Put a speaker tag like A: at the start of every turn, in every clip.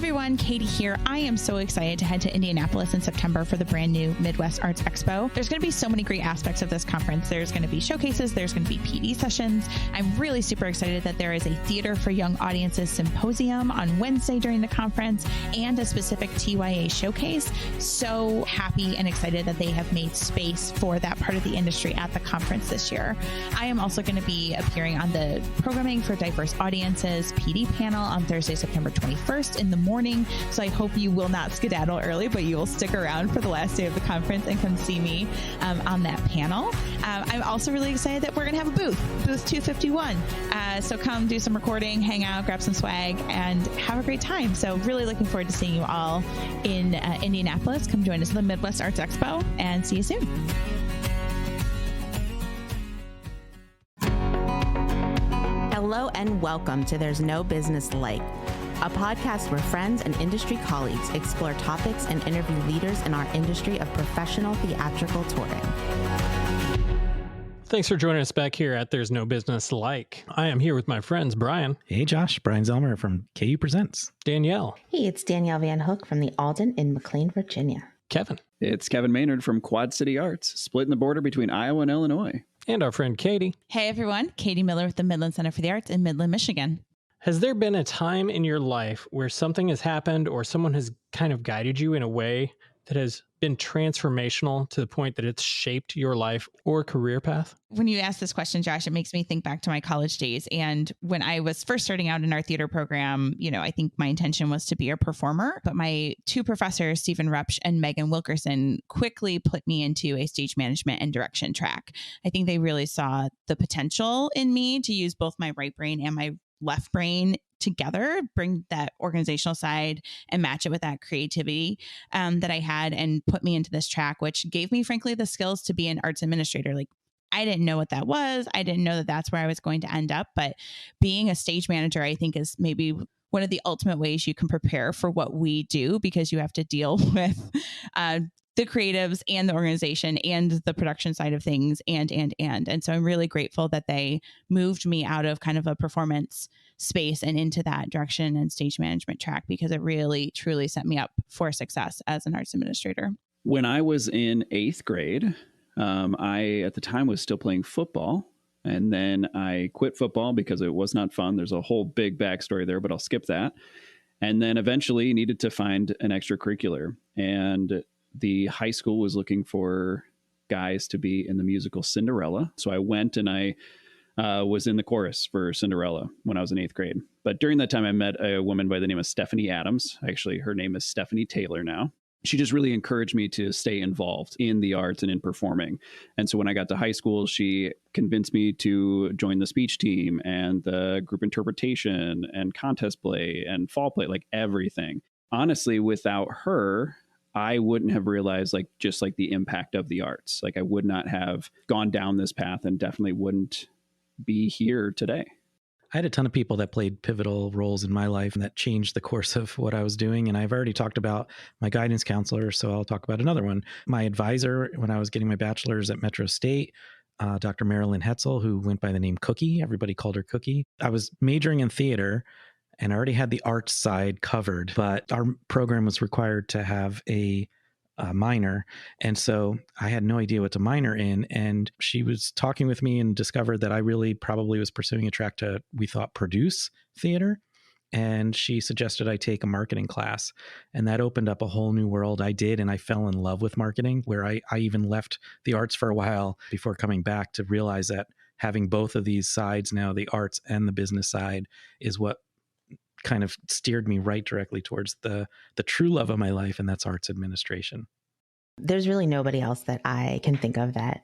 A: everyone, Katie here. I am so excited to head to Indianapolis in September for the brand new Midwest Arts Expo. There's going to be so many great aspects of this conference. There's going to be showcases, there's going to be PD sessions. I'm really super excited that there is a Theater for Young Audiences symposium on Wednesday during the conference and a specific TYA showcase. So happy and excited that they have made space for that part of the industry at the conference this year. I am also going to be appearing on the Programming for Diverse Audiences PD panel on Thursday, September 21st in the morning. So I hope you will not skedaddle early, but you will stick around for the last day of the conference and come see me on that panel. I'm also really excited that we're going to have a booth 251. So come do some recording, hang out, grab some swag, and have a great time. So really looking forward to seeing you all in Indianapolis. Come join us at the Midwest Arts Expo and see you soon.
B: Hello and welcome to There's No Business Like, a podcast where friends and industry colleagues explore topics and interview leaders in our industry of professional theatrical touring.
C: Thanks for joining us back here at There's No Business Like. I am here with my friends, Bryan.
D: Hey, Josh. Bryan Zelmer from KU Presents.
C: Danielle.
B: Hey, it's Danielle Van Hook from the Alden in McLean, Virginia.
C: Kevin.
E: It's Kevin Maynard from Quad City Arts, splitting the border between Iowa and Illinois.
C: And our friend Katie.
A: Hey, everyone. Katie Miller with the Midland Center for the Arts in Midland, Michigan.
C: Has there been a time in your life where something has happened or someone has kind of guided you in a way that has been transformational to the point that it's shaped your life or career path?
A: When you ask this question, Josh, it makes me think back to my college days. And when I was first starting out in our theater program, I think my intention was to be a performer. But my two professors, Stephen Rupsch and Megan Wilkerson, quickly put me into a stage management and direction track. I think they really saw the potential in me to use both my right brain and my left brain together, bring that organizational side and match it with that creativity that I had, and put me into this track, which gave me, frankly, the skills to be an arts administrator. Like, I didn't know what that was. I didn't know that that's where I was going to end up. But being a stage manager, I think, is maybe one of the ultimate ways you can prepare for what we do, because you have to deal with the creatives and the organization and the production side of things and so I'm really grateful that they moved me out of kind of a performance space and into that direction and stage management track, because it really truly set me up for success as an arts administrator.
E: When I was in 8th grade, I at the time was still playing football, and then I quit football because it was not fun. There's a whole big backstory there, but I'll skip that. And then eventually needed to find an extracurricular, and the high school was looking for guys to be in the musical Cinderella. So I went and I was in the chorus for Cinderella when I was in 8th grade. But during that time, I met a woman by the name of Stephanie Adams. Actually, her name is Stephanie Taylor now. She just really encouraged me to stay involved in the arts and in performing. And so when I got to high school, she convinced me to join the speech team and the group interpretation and contest play and fall play, like everything. Honestly, without her, I wouldn't have realized just the impact of the arts. Like, I would not have gone down this path and definitely wouldn't be here today.
D: I had a ton of people that played pivotal roles in my life and that changed the course of what I was doing. And I've already talked about my guidance counselor, so I'll talk about another one. My advisor when I was getting my bachelor's at Metro State, Dr. Marilyn Hetzel, who went by the name Cookie. Everybody called her Cookie. I was majoring in theater, and I already had the arts side covered, but our program was required to have a minor. And so I had no idea what to minor in. And she was talking with me and discovered that I really probably was pursuing a track to, we thought, produce theater. And she suggested I take a marketing class. And that opened up a whole new world. I did. And I fell in love with marketing, where I even left the arts for a while before coming back to realize that having both of these sides now, the arts and the business side, is what kind of steered me right directly towards the true love of my life, and that's arts administration.
B: There's really nobody else that I can think of that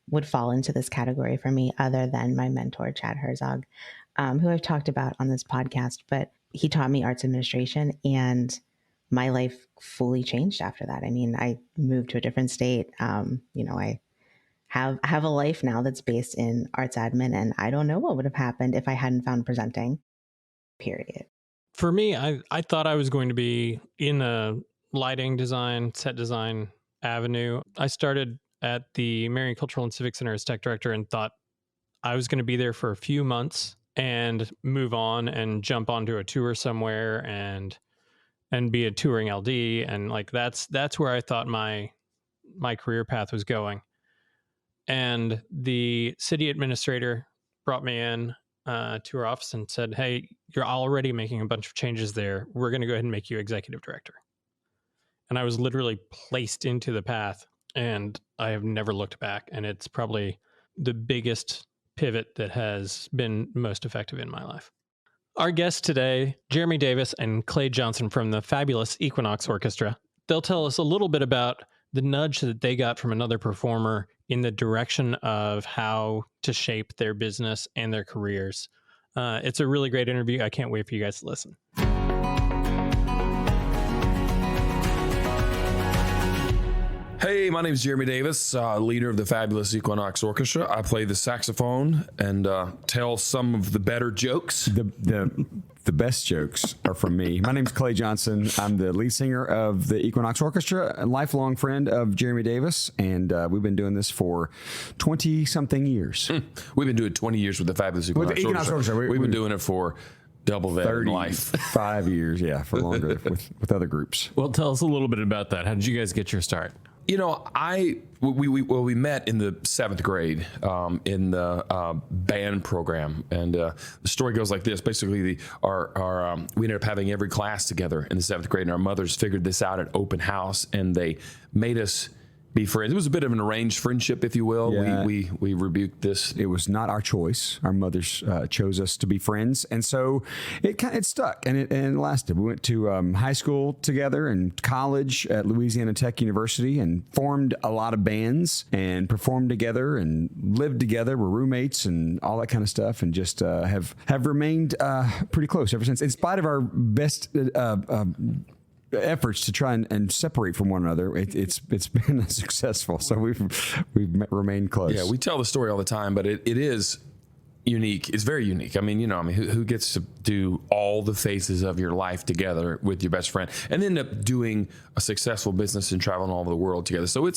B: would fall into this category for me other than my mentor, Chad Herzog, who I've talked about on this podcast, but he taught me arts administration, and my life fully changed after that. I mean, I moved to a different state. I have a life now that's based in arts admin, and I don't know what would have happened if I hadn't found presenting, period.
C: For me, I thought I was going to be in a lighting design, set design avenue. I started at the Marion Cultural and Civic Center as tech director and thought I was going to be there for a few months and move on and jump onto a tour somewhere and and be a touring LD. And like, that's where I thought my career path was going. And the city administrator brought me in to her office and said, "Hey, you're already making a bunch of changes there. We're going to go ahead and make you executive director." And I was literally placed into the path, and I have never looked back. And it's probably the biggest pivot that has been most effective in my life. Our guests today, Jeremy Davis and Clay Johnson from the fabulous Equinox Orchestra. They'll tell us a little bit about the nudge that they got from another performer in the direction of how to shape their business and their careers. It's a really great interview. I can't wait for you guys to listen.
F: Hey, my name is Jeremy Davis, leader of the fabulous Equinox Orchestra. I play the saxophone and tell some of the better jokes.
G: The best jokes are from me. My name's Clay Johnson. I'm the lead singer of the Equinox Orchestra, a lifelong friend of Jeremy Davis, and we've been doing this for 20-something years.
F: We've been doing 20 years with the fabulous Equinox Orchestra. We've been doing it for double that in life.
G: 5 years, yeah, for longer with other groups.
H: Well, tell us a little bit about that. How did you guys get your start?
F: You know, we met in the 7th grade in the band program, and the story goes like this. Basically, we ended up having every class together in the 7th grade, and our mothers figured this out at open house, and they made us be friends. It was a bit of an arranged friendship, if you will.
G: Yeah.
F: We rebuked this.
G: It was not our choice. Our mothers chose us to be friends, and so it stuck, and it lasted. We went to high school together and college at Louisiana Tech University, and formed a lot of bands and performed together and lived together. We're roommates and all that kind of stuff, and just have remained pretty close ever since. In spite of our best efforts to try and separate from one another, it's been successful. So we've remained close.
F: Yeah, we tell the story all the time, but it is unique. It's very unique. I mean, who gets to do all the phases of your life together with your best friend and end up doing a successful business and traveling all over the world together? So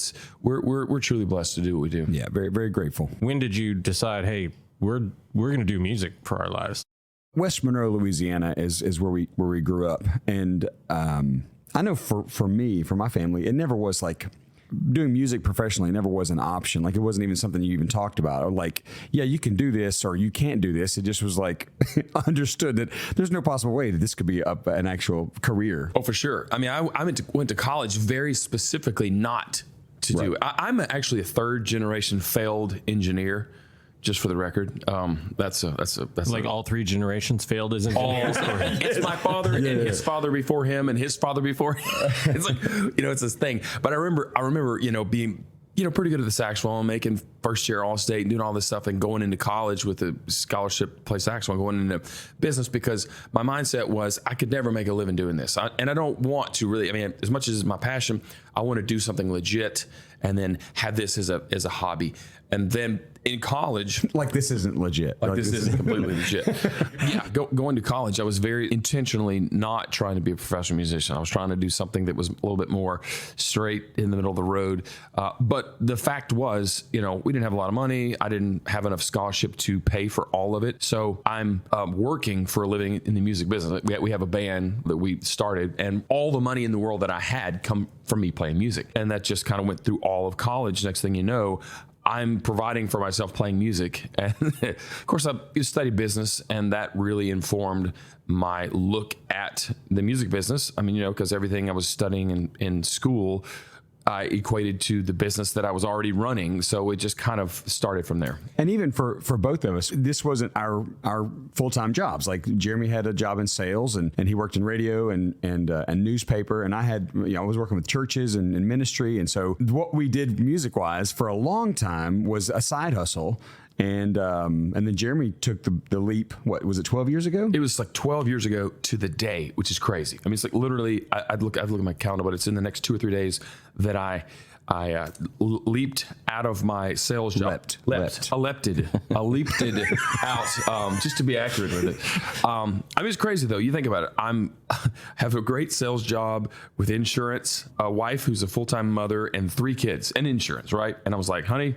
F: we're truly blessed to do what we do.
G: Yeah, very, very grateful.
H: When did you decide, hey, we're going to do music for our lives?
G: West Monroe, Louisiana is where we grew up, and I know for me, for my family, it never was like doing music professionally. Never was an option. Like, it wasn't even something you even talked about, or like, yeah, you can do this or you can't do this. It just was like understood that there's no possible way that this could be an actual career.
F: Oh, for sure. I mean, I went to college very specifically not to do it. I'm actually a 3rd generation failed engineer. Just for the record, that's
H: like all 3 generations failed as engineers.
F: It's my father and his father before him and his father before him. It's like, it's this thing. But I remember, being, pretty good at the saxophone, making first year All-State and doing all this stuff, and going into college with a scholarship to play saxophone, going into business, because my mindset was I could never make a living doing this. And I don't want to really, as much as it's my passion, I want to do something legit and then have this as a hobby. And then in college,
G: like, this isn't legit.
F: Like this isn't completely legit. Yeah, going to college, I was very intentionally not trying to be a professional musician. I was trying to do something that was a little bit more straight in the middle of the road. But the fact was, we didn't have a lot of money. I didn't have enough scholarship to pay for all of it. So I'm working for a living in the music business. We have a band that we started, and all the money in the world that I had come from me playing music. And that just kind of went through all of college. Next thing you know, I'm providing for myself playing music. And of course, I studied business, and that really informed my look at the music business. Because everything I was studying in school, I equated to the business that I was already running. So it just kind of started from there.
G: And even for both of us, this wasn't our full-time jobs. Like, Jeremy had a job in sales, and he worked in radio and newspaper. And I was working with churches and ministry. And so what we did music-wise for a long time was a side hustle. And then Jeremy took the leap. What was it, 12 years ago?
F: It was like 12 years ago to the day, which is crazy. It's like literally, I'd look at my calendar, but it's in the next 2 or 3 days that I leaped out of my sales job. I leaped out, just to be accurate with it. It's crazy though. You think about it. Have a great sales job with insurance, a wife who's a full-time mother, and 3 kids and insurance, right? And I was like, honey,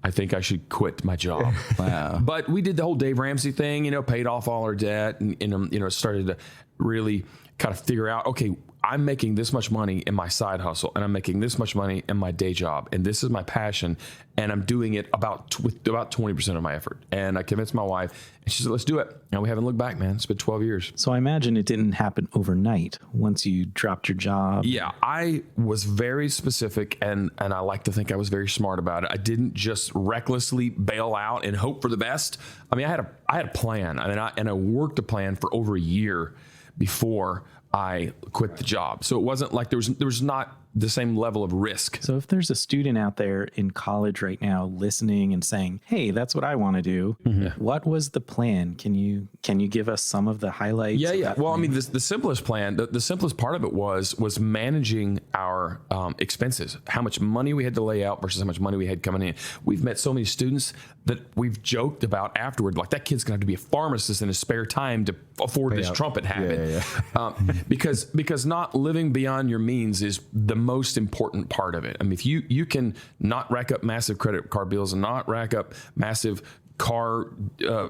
F: I think I should quit my job.
G: Wow.
F: But we did the whole Dave Ramsey thing, paid off all our debt, and started to really kind of figure out, okay, I'm making this much money in my side hustle, and I'm making this much money in my day job, and this is my passion, and I'm doing it with about 20% of my effort. And I convinced my wife, and she said, let's do it. And we haven't looked back, man. It's been 12 years.
D: So I imagine it didn't happen overnight once you dropped your job.
F: Yeah, I was very specific, and I like to think I was very smart about it. I didn't just recklessly bail out and hope for the best. I mean, I had a plan, and I worked a plan for over a year before I quit the job. So it wasn't like there was not the same level of risk.
D: So if there's a student out there in college right now listening and saying, hey, that's what I want to do. Mm-hmm. What was the plan? Can you give us some of the highlights?
F: Yeah. Well, I mean, the simplest plan, the simplest part of it was managing our expenses, how much money we had to lay out versus how much money we had coming in. We've met so many students that we've joked about afterward, like that kid's going to have to be a pharmacist in his spare time to afford this trumpet habit. Yeah. Because not living beyond your means is the most important part of it. I mean, if you can not rack up massive credit card bills and not rack up massive car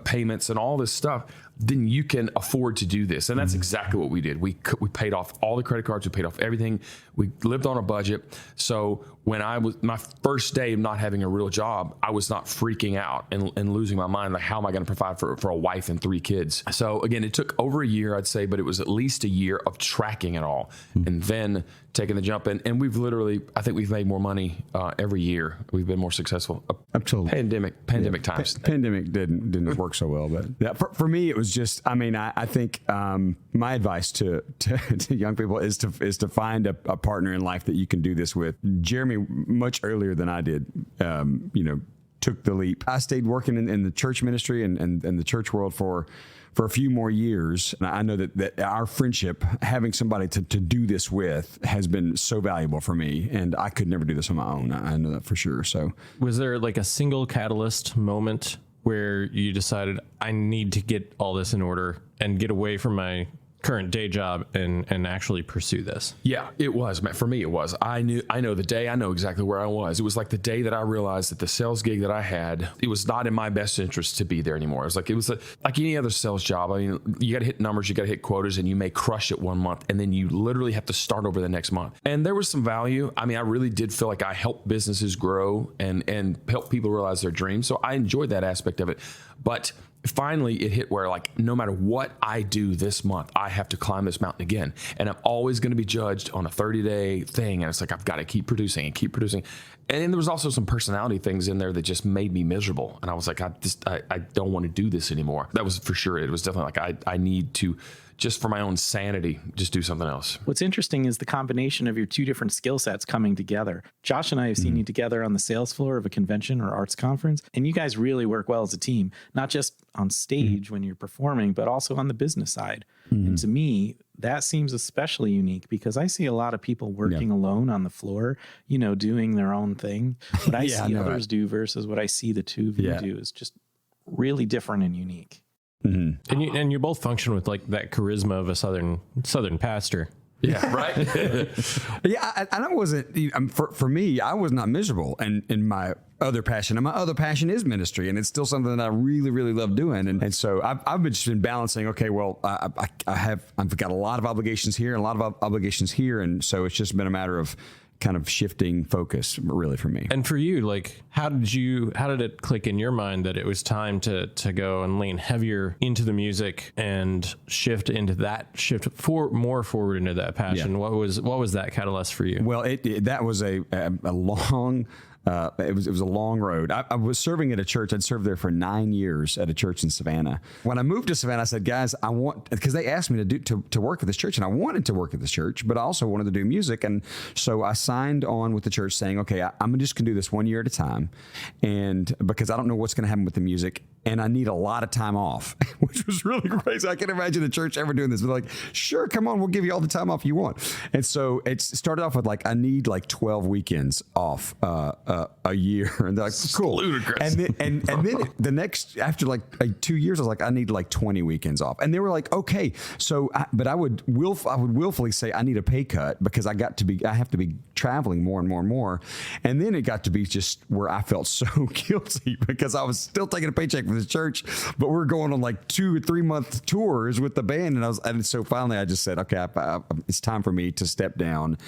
F: payments and all this stuff, then you can afford to do this. And that's exactly what we did. We paid off all the credit cards. We paid off everything. We lived on a budget. So when I was my first day of not having a real job, I was not freaking out and losing my mind. Like, how am I going to provide for a wife and 3 kids? So again, it took over a year, I'd say, but it was at least a year of tracking it all and then taking the jump. And we've literally, I think we've made more money every year. We've been more successful.
G: Up till
F: pandemic times.
G: Pandemic didn't work so well, but yeah, for me, it was just, I mean, I think my advice to young people is to find a partner in life that you can do this with. Jeremy, much earlier than I did, took the leap. I stayed working in the church ministry and the church world for a few more years. And I know that our friendship, having somebody to do this with, has been so valuable for me. And I could never do this on my own. I know that for sure. So,
H: was there like a single catalyst moment where you decided, I need to get all this in order and get away from my current day job and actually pursue this?
F: Yeah, it was. For me, it was. I know the day, I know exactly where I was. It was like the day that I realized that the sales gig that I had, it was not in my best interest to be there anymore. It was like any other sales job. I mean, you got to hit numbers, you got to hit quotas, and you may crush it one month, and then you literally have to start over the next month. And there was some value. I mean, I really did feel like I helped businesses grow and help people realize their dreams. So I enjoyed that aspect of it. But finally, it hit where, like, no matter what I do this month, I have to climb this mountain again. And I'm always going to be judged on a 30-day thing. And it's like, I've got to keep producing and keep producing. And then there was also some personality things in there that just made me miserable. And I was like, I don't want to do this anymore. That was for sure. It was definitely like, I need to, just for my own sanity, just do something else.
D: What's interesting is the combination of your two different skill sets coming together. Josh and I have seen you together on the sales floor of a convention or arts conference, and you guys really work well as a team, not just on stage when you're performing, but also on the business side. And to me, that seems especially unique because I see a lot of people working alone on the floor, doing their own thing. What I see others do versus what I see the two of you do is just really different and unique.
H: Mm-hmm. And you both function with like that charisma of a southern pastor.
F: Yeah, right.
G: I wasn't. For me, I was not miserable, and in my other passion, and my other passion is ministry, and it's still something that I really, really love doing. And so I've just been balancing. Okay, well, I've got a lot of obligations here and a lot of obligations here, and so it's just been a matter of kind of shifting focus, really, for me.
H: And for you, like, how did it click in your mind that it was time to go and lean heavier into the music and shift more forward into that passion? Yeah. What was that catalyst for you?
G: Well, that was a long. It was a long road. I was serving at a church. I'd served there for 9 years at a church in Savannah. When I moved to Savannah, I said, guys, because they asked me to work at this church, and I wanted to work at this church, but I also wanted to do music. And so I signed on with the church saying, okay, I'm just going to do this 1 year at a time. And because I don't know what's going to happen with the music, and I need a lot of time off, which was really crazy. I can't imagine the church ever doing this. They're like, sure, come on, we'll give you all the time off you want. And so it started off with like, I need like 12 weekends off a year. And they're like, cool.
F: Ludicrous.
G: And then the next, after like 2 years, I was like, I need like 20 weekends off. And they were like, okay. So, but I would willfully say I need a pay cut because I have to be traveling more and more and more. And then it got to be just where I felt so guilty because I was still taking a paycheck from this church, but we're going on like 2 or 3 month tours with the band. And so finally I just said, okay, it's time for me to step down,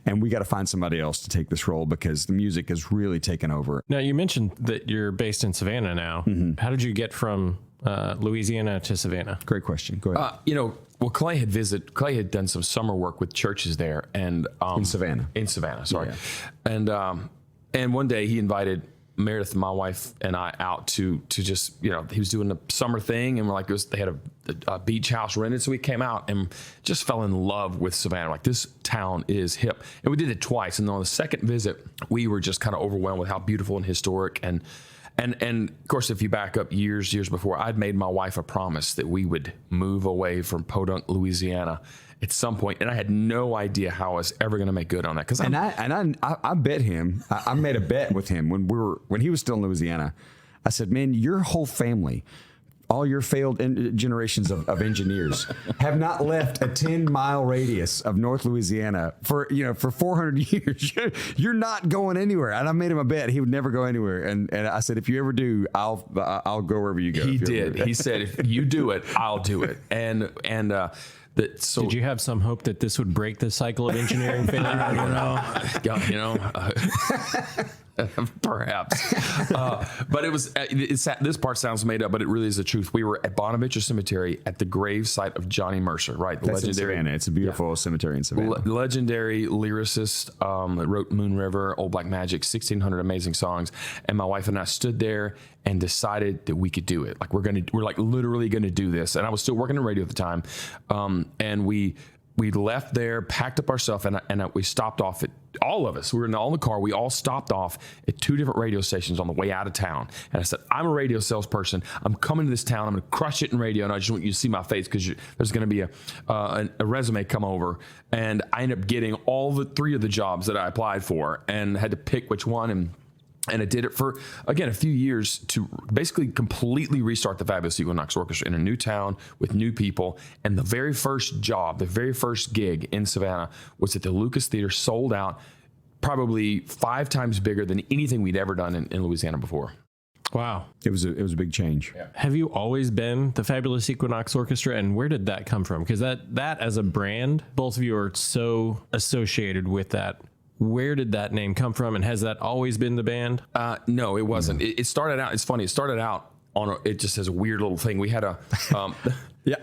G: and we got to find somebody else to take this role because the music has really taken over.
H: Now, you mentioned that you're based in Savannah now. Mm-hmm. How did you get from Louisiana to Savannah?
G: Great question. Go ahead.
F: Well, Clay had done some summer work with churches there, and
G: in Savannah.
F: Sorry.
G: Yeah.
F: And one day he invited Meredith, my wife, and I out to just, he was doing a summer thing, and we're like, they had a beach house rented, so we came out and just fell in love with Savannah. Like, this town is hip, and we did it twice. And on the second visit, we were just kind of overwhelmed with how beautiful and historic and of course, if you back up years before, I'd made my wife a promise that we would move away from Podunk, Louisiana at some point, and I had no idea how I was ever going to make good on that.
G: I bet him. I made a bet with him when he was still in Louisiana. I said, "Man, your whole family, all your failed generations of engineers have not left a 10-mile radius of North Louisiana for 400 years. You're not going anywhere." And I made him a bet he would never go anywhere. And I said, "If you ever do, I'll go wherever you go."
F: He did. He said, "If you do it, I'll do it."
H: Did you have some hope that this would break the cycle of engineering failure?
F: I don't know. Perhaps. But it was, this part sounds made up, but it really is the truth. We were at Bonaventure Cemetery at the grave site of Johnny Mercer, right?
G: That's legendary. In Savannah. It's a beautiful cemetery in Savannah.
F: Legendary lyricist that wrote Moon River, Old Black Magic, 1,600 amazing songs. And my wife and I stood there and decided that we could do it. Like, we're like literally going to do this. And I was still working in radio at the time. And we left there, packed up our stuff, and we stopped off at, all of us, we were all in the car, we all stopped off at 2 different radio stations on the way out of town. And I said, "I'm a radio salesperson. I'm coming to this town. I'm going to crush it in radio, and I just want you to see my face because there's going to be a resume come over." And I ended up getting all the 3 of the jobs that I applied for and had to pick which one. And I did it for, again, a few years to basically completely restart the fabulous Equinox Orchestra in a new town with new people. And the very first job, the very first gig in Savannah was at the Lucas Theater, sold out, probably 5 times bigger than anything we'd ever done in Louisiana before.
H: Wow.
G: It was a big change.
H: Yeah. Have you always been the fabulous Equinox Orchestra, and where did that come from? Because that as a brand, both of you are so associated with that. Where did that name come from, and has that always been the band?
F: No, it wasn't. It started out, it's funny, it started out it just has a weird little thing. We had a...
G: the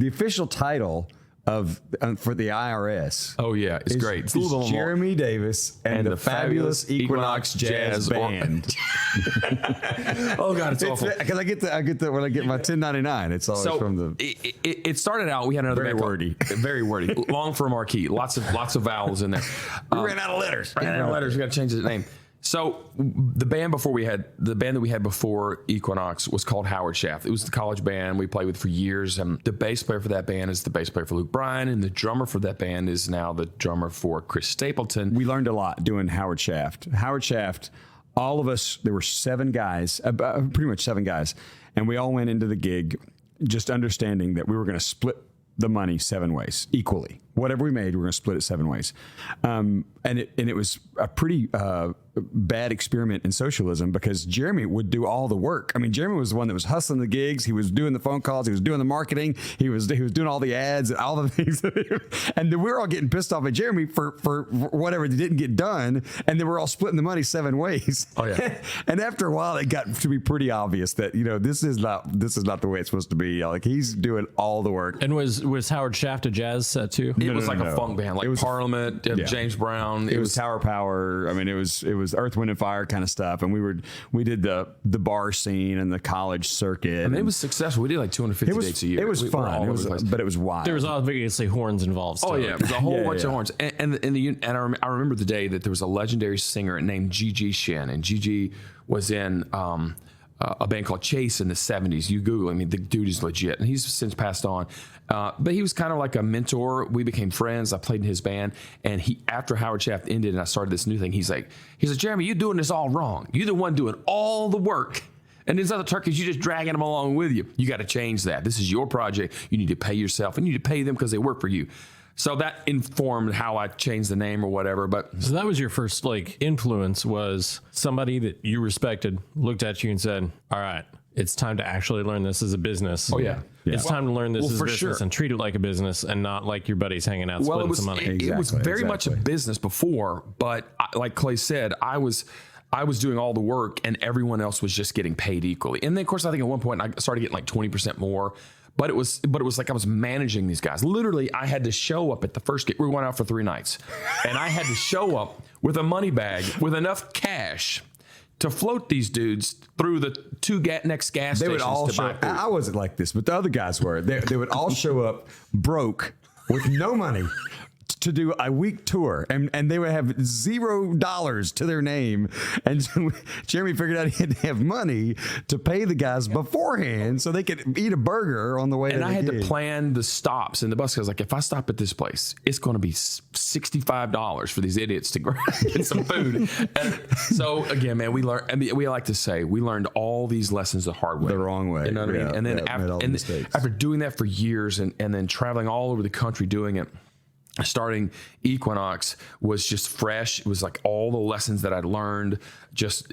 G: official title for the IRS.
F: Oh yeah, it's great. It's
G: Jeremy Davis and the Fabulous Equinox Jazz Band.
F: Oh God, it's awful.
G: Because I get when I get my 1099, it's always from the.
F: It started out. We had another
G: very
F: band
G: wordy,
F: very wordy, long for a marquee. Lots of vowels in there.
G: We ran out of letters.
F: We got to change the name. So the band that we had before Equinox was called Howard Shaft. It was the college band we played with for years, and the bass player for that band is the bass player for Luke Bryan, and the drummer for that band is now the drummer for Chris Stapleton.
G: We learned a lot doing Howard Shaft. Howard Shaft, all of us, there were 7 guys, pretty much 7 guys, and we all went into the gig just understanding that we were going to split the money 7 ways equally. Whatever we made, we're going to split it 7 ways. And it was a pretty bad experiment in socialism because Jeremy would do all the work. I mean, Jeremy was the one that was hustling the gigs. He was doing the phone calls. He was doing the marketing. He was doing all the ads and all the things. And then we were all getting pissed off at Jeremy for whatever didn't get done. And then we're all splitting the money 7 ways.
F: Oh yeah.
G: And after a while, it got to be pretty obvious that this is not the way it's supposed to be. Like, he's doing all the work.
H: And was Howard Shaft a jazz set too?
F: It was like a funk band, like Parliament, James Brown.
G: It was Tower Power. I mean, it was Earth, Wind, and Fire kind of stuff. And we did the bar scene and the college circuit.
F: I mean, it was successful. We did like 250 dates a year.
G: It was fun. But it was wild.
H: There was obviously horns involved.
F: Oh yeah, it was a whole bunch of horns. And I remember the day that there was a legendary singer named Gigi Shin, and Gigi was in a band called Chase in the 70s. You Google, I mean, the dude is legit, and he's since passed on. But he was kind of like a mentor. We became friends. I played in his band, and after Howard Shaft ended and I started this new thing, he's like, Jeremy, you're doing this all wrong. You're the one doing all the work. And these other turkeys, you're just dragging them along with you. You got to change that. This is your project. You need to pay yourself, and you need to pay them because they work for you. So that informed how I changed the name or whatever. But
H: So that was your first like influence, was somebody that you respected looked at you and said, all right, it's time to actually learn this as a business.
F: Oh, yeah.
H: It's time to learn this as a
F: for
H: business
F: sure.
H: and treat it like a business and not like your buddies hanging out splitting some money.
F: It was very much a business before, but like Clay said, I was doing all the work and everyone else was just getting paid equally. And then of course, I think at one point I started getting like 20% more, but it was like I was managing these guys. Literally, I had to show up at the first gig. We went out for 3 nights and I had to show up with a money bag with enough cash to float these dudes through the 2 next gas stations.
G: They would all show up. I wasn't like this, but the other guys were. They would all show up broke with no money to do a week tour, and they would have $0 to their name. And so Jeremy figured out he had to have money to pay the guys beforehand so they could eat a burger on the way.
F: And
G: to
F: I had
G: gig.
F: to plan the stops in the bus. I was like, if I stop at this place, it's going to be $65 for these idiots to get some food. And so again, man, we learned. I mean, we like to say we learned all these lessons the hard way,
G: The wrong way.
F: You know what I mean? And then after doing that for years, and then traveling all over the country doing it. Starting Equinox was just fresh. It was like all the lessons that I'd learned. As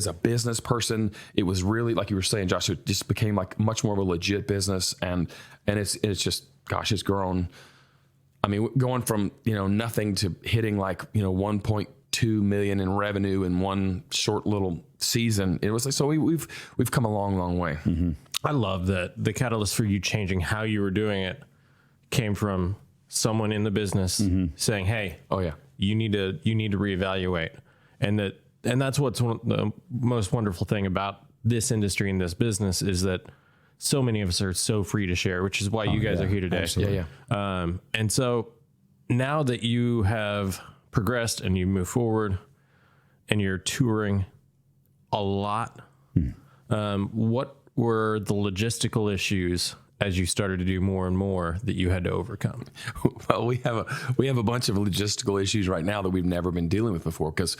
F: a business person, it was really, like you were saying, Josh, it just became like much more of a legit business. And it's just, gosh, it's grown. I mean, going from, nothing to hitting like, 1.2 million in revenue in one short little season. It was like, so we've come a long, long way.
G: Mm-hmm.
H: I love that the catalyst for you changing how you were doing it came from someone in the business saying, hey, you need to reevaluate. And that's what's the most wonderful thing about this industry and this business is that so many of us are so free to share, which is why you guys are here today.
G: Absolutely.
H: And so now that you have progressed and you move forward and you're touring a lot, what were the logistical issues as you started to do more and more that you had to overcome?
F: Well, we have a bunch of logistical issues right now that we've never been dealing with before, and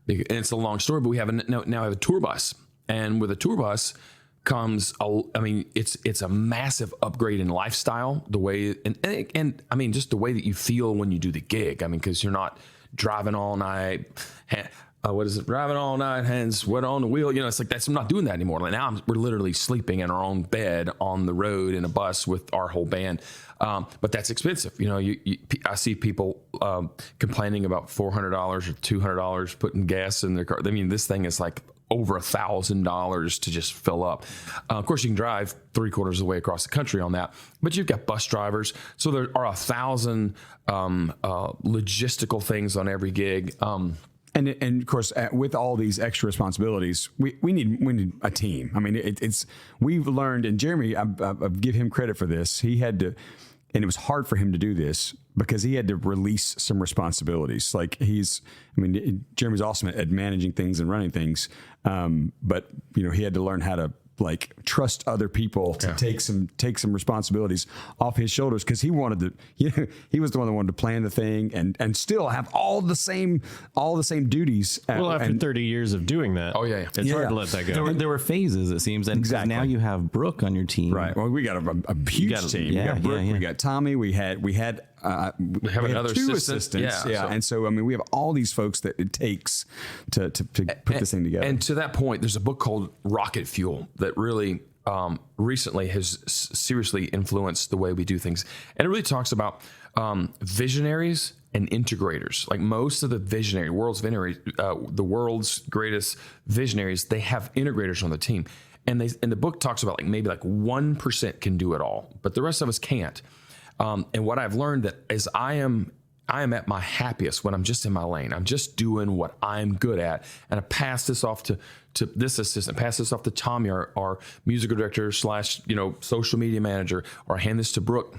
F: it's a long story, but we now have a tour bus, and with a tour bus comes it's a massive upgrade in lifestyle, the way and I mean just the way that you feel when you do the gig. I mean, because you're not driving all night. Driving all night, hands wet on the wheel. It's like I'm not doing that anymore. Like now we're literally sleeping in our own bed on the road in a bus with our whole band. But that's expensive. I see people complaining about $400 or $200 putting gas in their car. I mean, this thing is like over $1,000 to just fill up. Of course, you can drive 3/4 of the way across the country on that, but you've got bus drivers. So there are 1,000 logistical things on every gig.
G: And of course, with all these extra responsibilities, we need a team. I mean, we've learned, and Jeremy, I give him credit for this. He had to, and it was hard for him to do this because he had to release some responsibilities. Like Jeremy's awesome at managing things and running things, but he had to learn how to trust other people to take some responsibilities off his shoulders, because he wanted to, he was the one that wanted to plan the thing and still have all the same duties.
H: Well, after 30 years of doing that, it's hard to let that go.
I: There were phases, it seems, and now you have Brooke on your team,
G: right? Well, we got a huge team.
I: Yeah,
G: we got Brooke, we got Tommy, we had
F: another
G: 2
F: assistant.
G: assistants. And so we have all these folks that it takes to put this thing together.
F: And to that point, there's a book called Rocket Fuel that really recently has seriously influenced the way we do things. And it really talks about visionaries and integrators. Like most of the the world's greatest visionaries, they have integrators on the team. And the book talks about maybe 1% can do it all, but the rest of us can't. And what I've learned that is I am at my happiest when I'm just in my lane. I'm just doing what I'm good at. And I pass this off to this assistant, pass this off to Tommy, our musical director / social media manager, or I hand this to Brooke.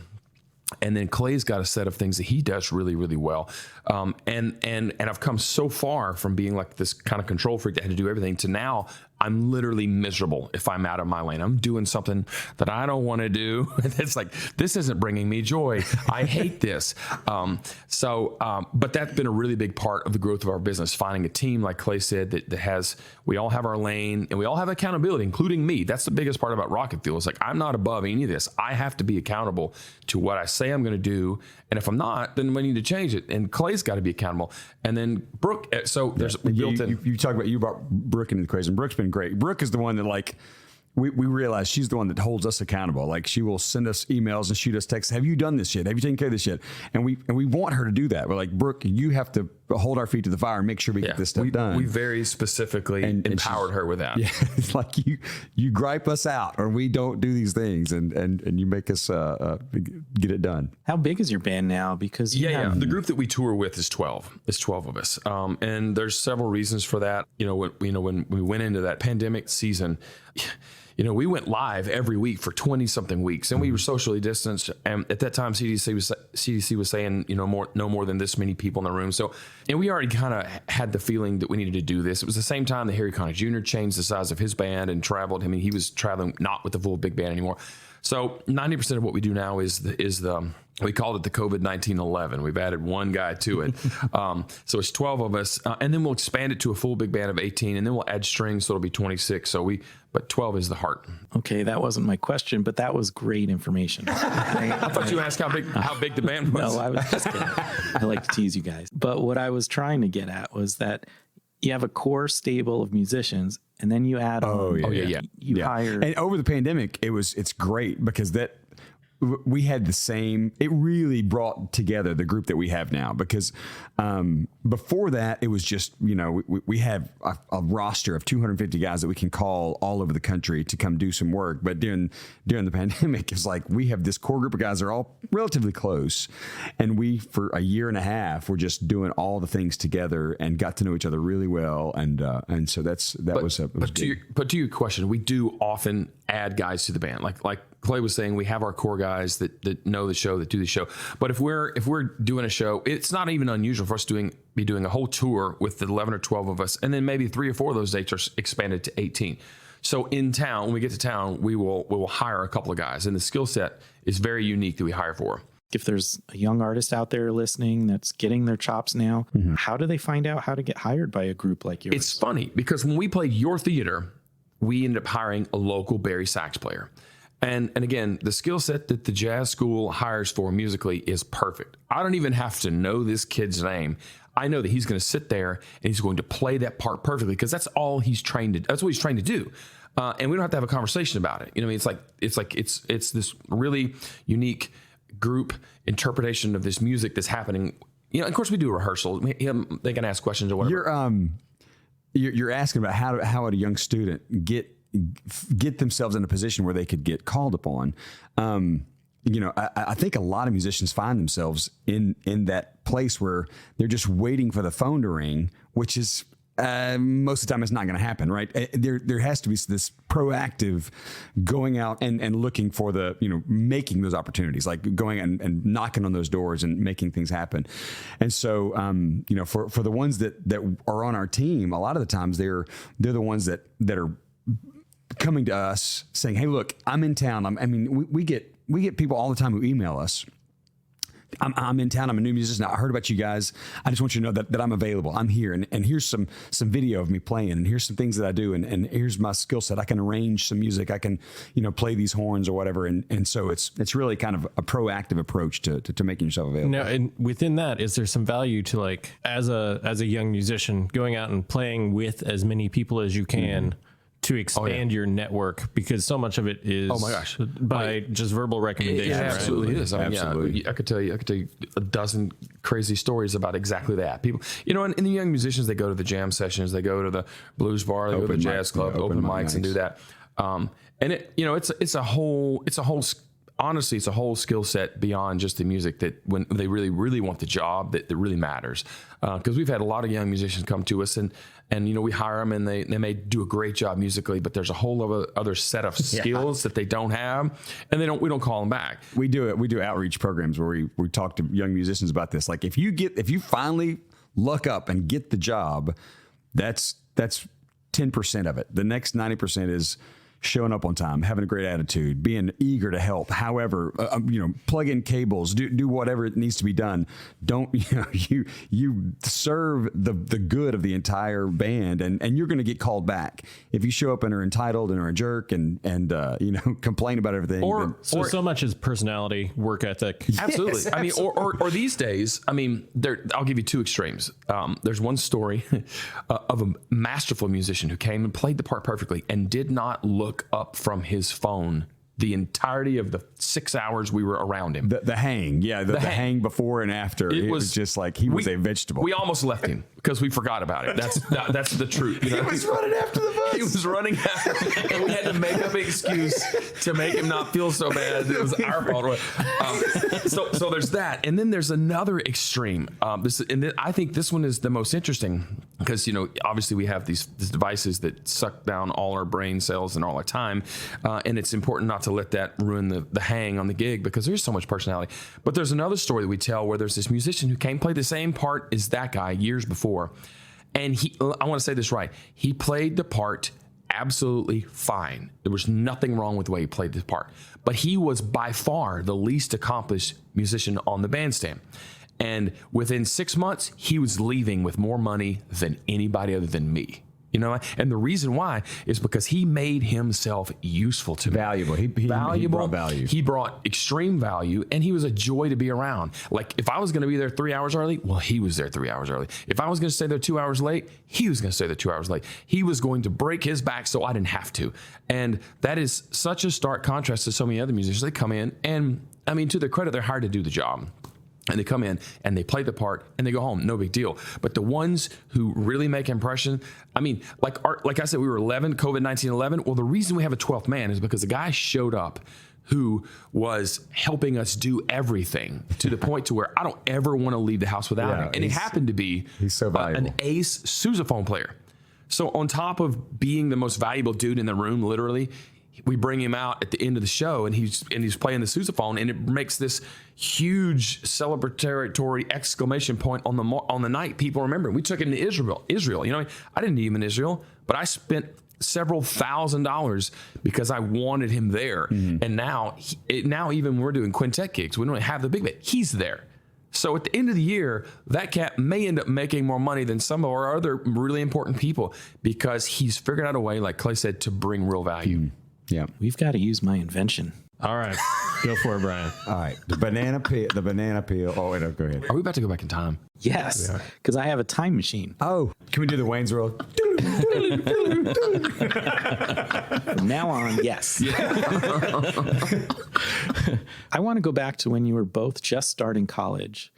F: And then Clay's got a set of things that he does really, really well. And I've come so far from being like this kind of control freak that had to do everything to now I'm literally miserable if I'm out of my lane. I'm doing something that I don't want to do. It's like, this isn't bringing me joy. I hate this. But that's been a really big part of the growth of our business, finding a team, like Clay said, that we all have our lane and we all have accountability, including me. That's the biggest part about Rocket Fuel. It's like, I'm not above any of this. I have to be accountable to what I say I'm going to do. And if I'm not, then we need to change it. And Clay's got to be accountable. And then Brooke,
G: you talk about, you brought Brooke into the equation. Brooke's been great. Brooke is the one that, like, we realize she's the one that holds us accountable. Like, she will send us emails and shoot us texts. Have you done this yet? Have you taken care of this yet? And we want her to do that. We're like, Brooke, you have to hold our feet to the fire and make sure we get this stuff done.
F: We very specifically empowered her with that.
G: Yeah, it's like you gripe us out or we don't do these things, and you make us get it done.
D: How big is your band now? Because
F: the group that we tour with is 12. It's 12 of us, and there's several reasons for that. When we went into that pandemic season, we went live every week for 20 something weeks, and we were socially distanced. And at that time, CDC was saying, no more than this many people in the room. So, and we already kind of had the feeling that we needed to do this. It was the same time that Harry Connick Jr. changed the size of his band and traveled. I mean, he was traveling not with the full big band anymore. So 90% of what we do now is we called it the COVID-19 11. We've added one guy to it. So it's 12 of us. And then we'll expand it to a full big band of 18. And then we'll add strings. So it'll be 26. But 12 is the heart.
D: Okay. That wasn't my question, but that was great information.
F: I thought you asked how big the band was.
D: No, I was just kidding. I like to tease you guys. But what I was trying to get at was that you have a core stable of musicians, and then you add you hire.
G: And over the pandemic, it's great because we had the same, it really brought together the group that we have now, because before that, it was just, we have a roster of 250 guys that we can call all over the country to come do some work. But during the pandemic, it's like we have this core group of guys that are all relatively close. And we, for a year and a half, were just doing all the things together and got to know each other really well. And so But
F: to your question, we do often add guys to the band. Like Clay was saying, we have our core guys that know the show, that do the show. But if we're doing a show, it's not even unusual for us to be doing a whole tour with the 11 or 12 of us, and then maybe 3 or 4 of those dates are expanded to 18. So in town, when we get to town, we will hire a couple of guys, and the skill set is very unique that we hire for.
D: If there's a young artist out there listening that's getting their chops now, how do they find out how to get hired by a group like yours?
F: It's funny because when we played your theater, we ended up hiring a local bari sax player. And again, the skill set that the jazz school hires for musically is perfect. I don't even have to know this kid's name. I know that he's going to sit there and he's going to play that part perfectly because that's all he's trained to. That's what he's trained to do. And we don't have to have a conversation about it. It's this really unique group interpretation of this music that's happening. Of course, we do a rehearsal. They can ask questions or whatever.
G: You're asking about how would a young student get themselves in a position where they could get called upon. I think a lot of musicians find themselves in that place where they're just waiting for the phone to ring, which is most of the time it's not going to happen, right? There has to be this proactive going out and looking for making those opportunities, like going and knocking on those doors and making things happen. And so, for the ones that are on our team, a lot of the times they're the ones that are coming to us saying, "Hey, look, I'm in town." We get people all the time who email us. I'm in town. I'm a new musician. I heard about you guys. I just want you to know that I'm available. I'm here, and here's some video of me playing, and here's some things that I do, and here's my skill set. I can arrange some music. I can, play these horns or whatever. And so it's really kind of a proactive approach to making yourself available.
H: Now, and within that, is there some value to, like, as a young musician going out and playing with as many people as you can? To expand your network, because so much of it is by just verbal recommendation.
F: It absolutely is. I could tell you a dozen crazy stories about exactly that. People, and the young musicians, they go to the jam sessions, they go to the blues bar, they go to the jazz club, open mics, and do that. And it's a whole honestly, it's a whole skill set beyond just the music that when they really, really want the job that really matters. Because we've had a lot of young musicians come to us and we hire them and they may do a great job musically, but there's a whole other set of skills that they don't have, and we don't call them back.
G: We do outreach programs where we talk to young musicians about this. Like if you finally luck up and get the job, that's 10% of it. The next 90% is showing up on time, having a great attitude, being eager to help. However, plug in cables, do whatever it needs to be done. Don't, you serve the good of the entire band, and you're going to get called back if you show up and are entitled and are a jerk and complain about everything.
H: So much is personality, work ethic.
F: Absolutely. Yes, I mean, or these days, I mean, I'll give you two extremes. There's one story of a masterful musician who came and played the part perfectly and did not look up from his phone the entirety of the 6 hours we were around him.
G: The hang. Yeah. The hang before and after. It was just like he was a vegetable.
F: We almost left him because we forgot about it. That's the truth.
G: He was running after the bus.
F: He was running after, and we had to make up an excuse to make him not feel so bad. It was our fault. So there's that. And then there's another extreme. I think this one is the most interesting because, obviously we have these devices that suck down all our brain cells and all our time. And it's important not to let that ruin the hang on the gig because there's so much personality. But there's another story that we tell where there's this musician who came play the same part as that guy years before. And I want to say this right. He played the part absolutely fine. There was nothing wrong with the way he played the part. But he was by far the least accomplished musician on the bandstand. And within 6 months, he was leaving with more money than anybody other than me. And the reason why is because he made himself useful to me.
G: Valuable. He brought value.
F: He brought extreme value, and he was a joy to be around. Like, if I was going to be there 3 hours early, well, he was there 3 hours early. If I was going to stay there 2 hours late, he was going to stay there 2 hours late. He was going to break his back so I didn't have to. And that is such a stark contrast to so many other musicians. They come in, and, I mean, to their credit, they're hired to do the job. And they come in and they play the part and they go home. No big deal. But the ones who really make impression, I mean, like I said, we were 11, COVID-19 11. Well, the reason we have a 12th man is because the guy showed up who was helping us do everything to the point to where I don't ever want to leave the house without him. And he happened to be
G: he's so valuable.
F: An ace sousaphone player. So on top of being the most valuable dude in the room, literally, we bring him out at the end of the show and he's playing the sousaphone, and it makes this huge celebratory exclamation point on the night. People remember. We took him to Israel. I didn't need him in Israel, but I spent several $1,000s because I wanted him there. Mm-hmm. And now even we're doing quintet gigs, we don't have the big band. He's there. So at the end of the year, that cat may end up making more money than some of our other really important people because he's figured out a way, like Clay said, to bring real value. Mm-hmm.
G: Yeah.
D: We've got to use my invention.
H: All right. Go for it, Bryan.
G: All right. The banana peel. Oh, wait, no, go ahead.
F: Are we about to go back in time?
D: Yes. Because I have a time machine.
G: Oh, can we do the Wayne's World?
D: From now on, yes. Yeah. I want to go back to when you were both just starting college.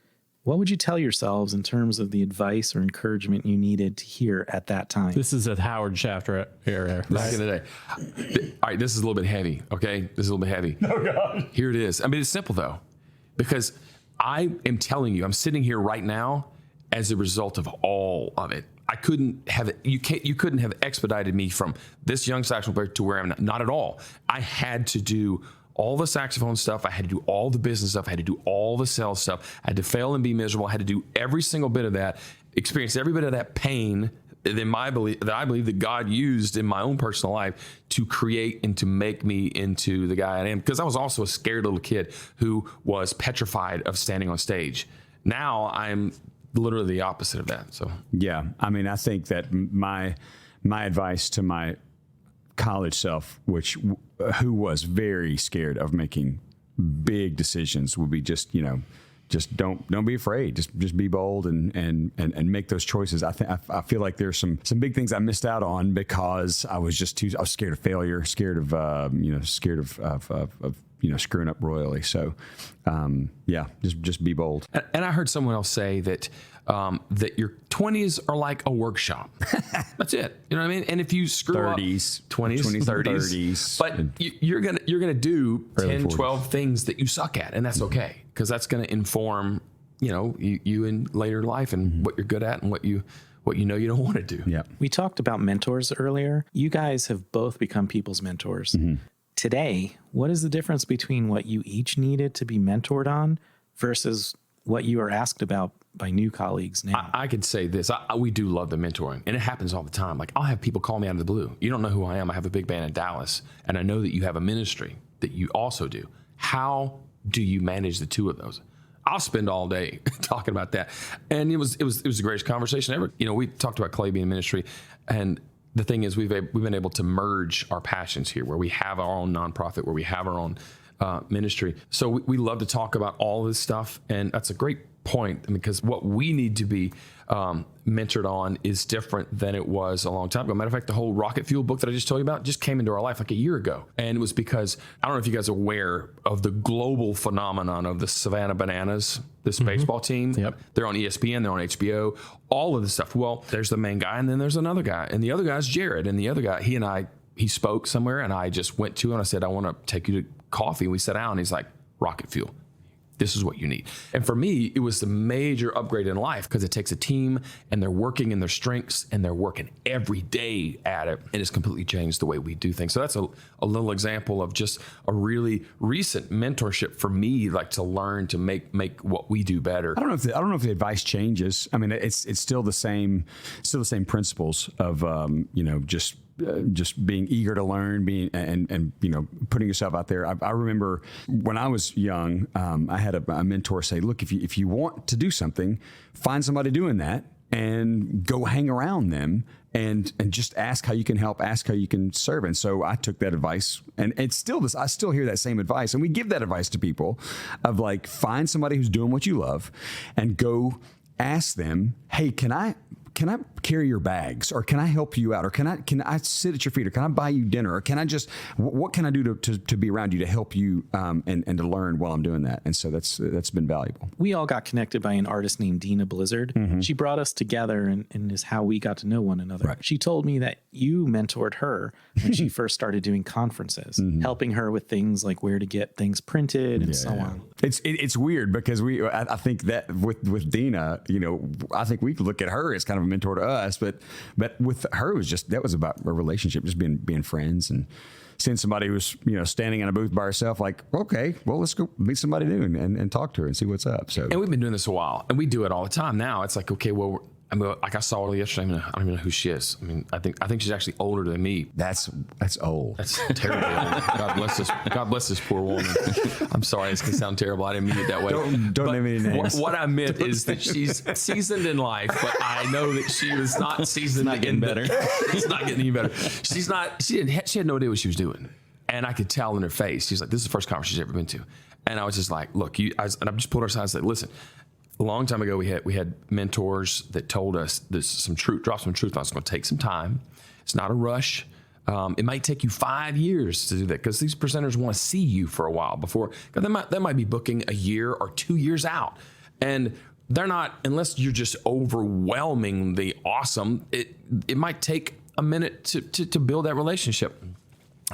D: What would you tell yourselves in terms of the advice or encouragement you needed to hear at that time?
H: This is a Howard Shafter era.
F: Back in the day. All right, this is a little bit heavy, okay? This is a little bit heavy. Oh, God. Here it is. I mean, it's simple, though, because I am telling you, I'm sitting here right now as a result of all of it. I couldn't have it. You couldn't have expedited me from this young saxophone player to where I'm not at all. I had to do all the saxophone stuff. I had to do all the business stuff. I had to do all the sales stuff. I had to fail and be miserable. I had to do every single bit of that, experience every bit of that pain that I believe that God used in my own personal life to create and to make me into the guy I am. Because I was also a scared little kid who was petrified of standing on stage. Now I'm literally the opposite of that. So
G: yeah, I mean, I think that my advice to my college self, who was very scared of making big decisions, would be just don't be afraid. Just be bold and make those choices. I feel like there's some big things I missed out on because I was scared of failure, scared of screwing up royally. So just be bold.
F: And I heard someone else say that your 20s are like a workshop. That's it. You know what I mean? And if you screw
G: 30s,
F: up 20s, 30s, but you're gonna do 10, 12 things that you suck at, and that's okay, because that's gonna inform you in later life and what you're good at and what you don't want to do.
G: Yeah.
D: We talked about mentors earlier. You guys have both become people's mentors. Mm-hmm. Today, what is the difference between what you each needed to be mentored on versus what you are asked about by new colleagues now.
F: I could say this. We do love the mentoring, and it happens all the time. Like, I'll have people call me out of the blue. You don't know who I am. I have a big band in Dallas, and I know that you have a ministry that you also do. How do you manage the two of those? I'll spend all day talking about that. And it was the greatest conversation ever. You know, we talked about Clay being ministry, and the thing is, we've been able to merge our passions here, where we have our own nonprofit, where we have our own ministry. So we love to talk about all this stuff, and that's a great point, because what we need to be mentored on is different than it was a long time ago. Matter of fact, the whole rocket fuel book that I just told you about just came into our life like a year ago. And it was because, I don't know if you guys are aware of the global phenomenon of the Savannah Bananas, this baseball team.
C: Yep.
F: They're on ESPN, they're on HBO, all of this stuff. Well, there's the main guy, and then there's another guy. And the other guy's Jared. And the other guy, he spoke somewhere, and I just went to him and I said, I want to take you to coffee. And we sat down, and he's like, rocket fuel. This is what you need. And for me, it was the major upgrade in life, because it takes a team, and they're working in their strengths, and they're working every day at it. And it's completely changed the way we do things. So that's a little example of just a really recent mentorship for me, like to learn to make what we do better.
G: I don't know if the advice changes. I mean, it's still the same principles of just being eager to learn, being and putting yourself out there. I remember when I was young, I had a mentor say, "Look, if you want to do something, find somebody doing that and go hang around them and just ask how you can help, ask how you can serve." And so I took that advice, and it's still I still hear that same advice, and we give that advice to people of like, find somebody who's doing what you love and go ask them, "Hey, can I carry your bags, or can I help you out, or can I sit at your feet, or can I buy you dinner, or can I just, what can I do to be around you to help you and to learn while I'm doing that?" And so that's been valuable.
D: We all got connected by an artist named Dina Blizzard. Mm-hmm. She brought us together, and is how we got to know one another. Right. She told me that you mentored her when she first started doing conferences, helping her with things like where to get things printed and so on.
G: It's weird, because I think that with Dina, I think we look at her as kind of a mentor to us, but with her, that was about a relationship, just being friends, and seeing somebody who's standing in a booth by herself, like, okay, well, let's go meet somebody new and talk to her and see what's up. So,
F: and we've been doing this a while, and we do it all the time now. It's like, okay, well, like I saw her yesterday. I don't even know who she is. I mean, I think she's actually older than me.
G: That's old.
F: That's terribly old. God bless this poor woman. I'm sorry, this can sound terrible. I didn't mean it that way.
G: Don't name any names.
F: What I meant is that she's seasoned in life, but I know that she was not seasoned.
I: Not getting better.
F: It's not getting any better. She's not. She had no idea what she was doing, and I could tell in her face. She's like, "This is the first conference she's ever been to," and I was just like, "Look, and I just pulled her aside and said, listen." A long time ago, we had mentors that told us drop some truth on us. It's going to take some time. It's not a rush. It might take you 5 years to do that, because these presenters want to see you for a while before. Because they might be booking a year or 2 years out, and they're not, unless you're just overwhelmingly awesome. It might take a minute to build that relationship.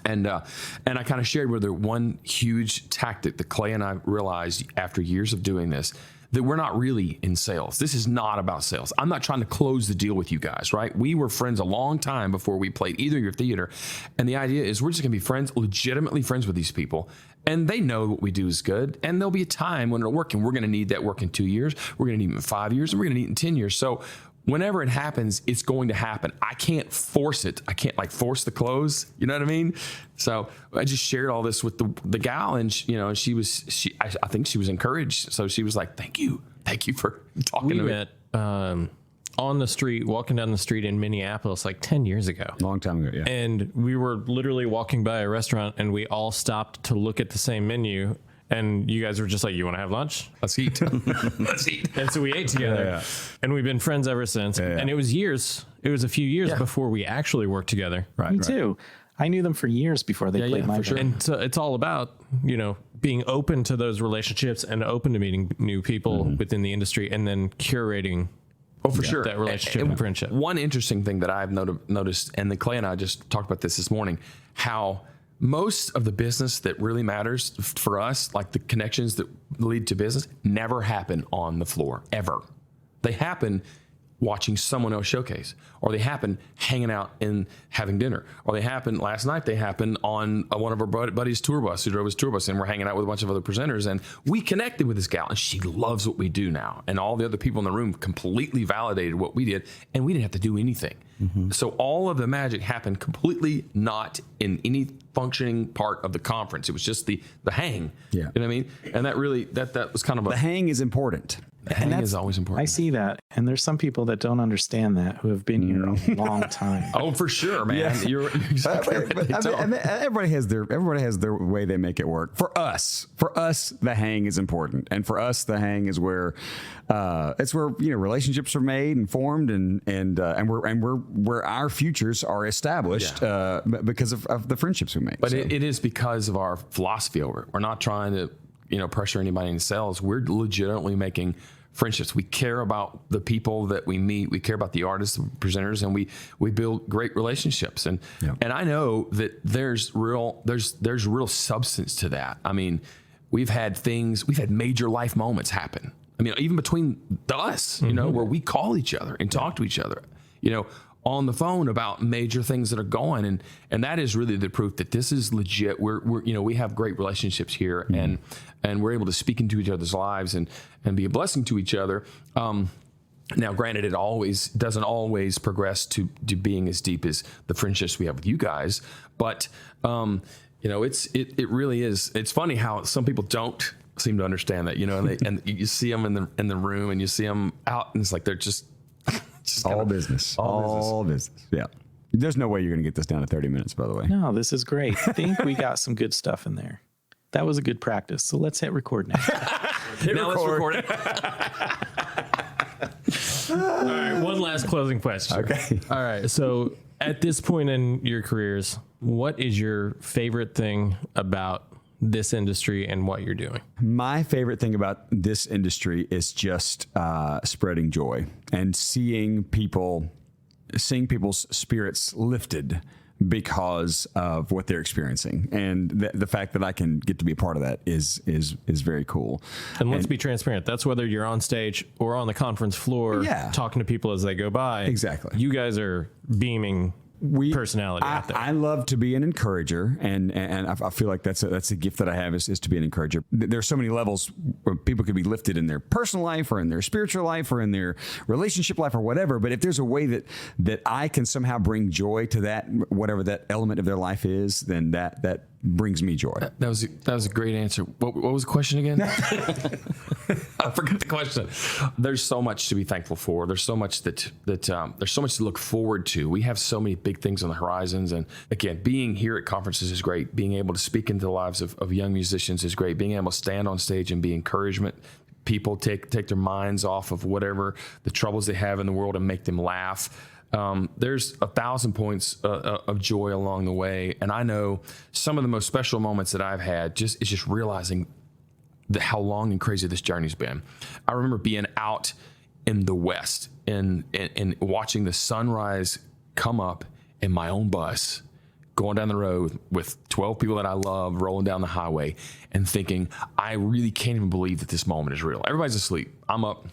F: And I kind of shared with her one huge tactic that Clay and I realized after years of doing this, that we're not really in sales. This is not about sales. I'm not trying to close the deal with you guys, right? We were friends a long time before we played either your theater. And the idea is we're just gonna be friends, legitimately friends with these people. And they know what we do is good. And there'll be a time when it'll work, and we're gonna need that work in 2 years. We're gonna need it in 5 years, and we're gonna need it in 10 years. So whenever it happens, it's going to happen. I can't force it. I can't force the close. You know what I mean? So I just shared all this with the gal, and I think she was encouraged. So she was like, "Thank you for talking to me." We
C: met on the street, walking down the street in Minneapolis, like 10 years ago.
G: Long time ago, yeah.
C: And we were literally walking by a restaurant, and we all stopped to look at the same menu. And you guys were just like, "You want to have lunch?
F: Let's eat." Let's eat.
C: And so we ate together.
G: Yeah.
C: And we've been friends ever since.
G: Yeah.
C: And it was a few years before we actually worked together.
G: Right.
D: Me too. I knew them for years before they played my
C: sure. And so it's all about, being open to those relationships and open to meeting new people within the industry, and then curating
F: sure,
C: that relationship and friendship.
F: One interesting thing that I've noticed, and then Clay and I just talked about this morning, how most of the business that really matters for us, like the connections that lead to business, never happen on the floor, ever. They happen watching someone else showcase, or they happen hanging out and having dinner, or they happen last night, they happened on one of our buddies' tour bus who drove his tour bus, and we're hanging out with a bunch of other presenters, and we connected with this gal, and she loves what we do now. And all the other people in the room completely validated what we did, and we didn't have to do anything. So all of the magic happened completely not in any functioning part of the conference. It was just the hang.
G: Yeah.
F: You know what I mean? And that really, that was kind of
G: The hang is important.
F: The hang is always important.
D: I see that. And there's some people that don't understand that who have been here a long time.
F: Oh, for sure, man.
G: Yeah.
F: You're exactly right.
G: Everybody has their way they make it work. For us, the hang is important, and for us, the hang is where it's where relationships are made and formed, and where our futures are established because of the friendships we make.
F: But it is because of our philosophy over it. We're not trying to pressure anybody in sales. We're legitimately making friendships. We care about the people that we meet. We care about the artists, the presenters, and we build great relationships. And I know that there's real substance to that. I mean, we've had major life moments happen. I mean, even between us, where we call each other and talk to each other, on the phone about major things that are going, and that is really the proof that this is legit. We have great relationships here, and we're able to speak into each other's lives and be a blessing to each other. Now, granted, it doesn't always progress to being as deep as the friendships we have with you guys, but it really is. It's funny how some people don't seem to understand that, and you see them in the room, and you see them out, and it's like they're just
G: all business. Yeah. There's no way you're going to get this down to 30 minutes, by the way.
D: No, this is great. I think we got some good stuff in there. That was a good practice. So let's hit record now.
F: Let's record it.
H: All right. One last closing question.
G: Okay.
H: All right. So at this point in your careers, what is your favorite thing about this industry and what you're doing?
G: My favorite thing about this industry is just spreading joy and seeing people's spirits lifted because of what they're experiencing, and the fact that I can get to be a part of that is very cool.
H: And let's be transparent. That's whether you're on stage or on the conference floor, talking to people as they go by.
G: Exactly.
H: You guys are beaming personality out there.
G: I love to be an encourager, and I feel like that's a gift that I have is to be an encourager. There's so many levels where people could be lifted in their personal life or in their spiritual life or in their relationship life or whatever. But if there's a way that I can somehow bring joy to that, whatever that element of their life is, then that brings me joy.
F: That was a great answer. What was the question again? I forgot the question. There's so much to be thankful for. There's so much that there's so much to look forward to. We have so many big things on the horizons, and again, being here at conferences is great. Being able to speak into the lives of young musicians is great. Being able to stand on stage and be encouragement. People take their minds off of whatever the troubles they have in the world and make them laugh. There's 1,000 points of joy along the way. And I know some of the most special moments that I've had is just realizing how long and crazy this journey's been. I remember being out in the West and watching the sunrise come up in my own bus, going down the road with 12 people that I love, rolling down the highway, and thinking, I really can't even believe that this moment is real. Everybody's asleep. I'm up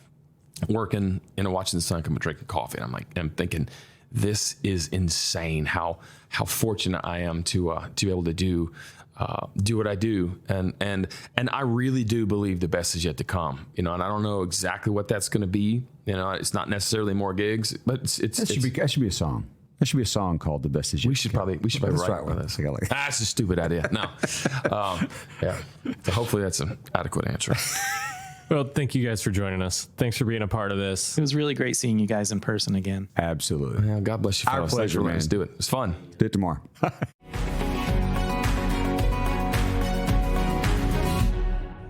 F: working and watching the sun come and drinking coffee. And I'm thinking, this is insane how fortunate I am to be able to do what I do. And I really do believe the best is yet to come, and I don't know exactly what that's going to be. It's not necessarily more gigs, but that
G: should be a song. That should be a song called "The Best Is Yet."
F: We should probably write one of this. That's a stupid idea. No. Yeah. So hopefully that's an adequate answer.
H: Well, thank you guys for joining us. Thanks for being a part of this.
D: It was really great seeing you guys in person again.
G: Absolutely.
F: Yeah, God bless you.
G: Our pleasure, man.
F: Let's do it. It's fun.
G: Do it tomorrow.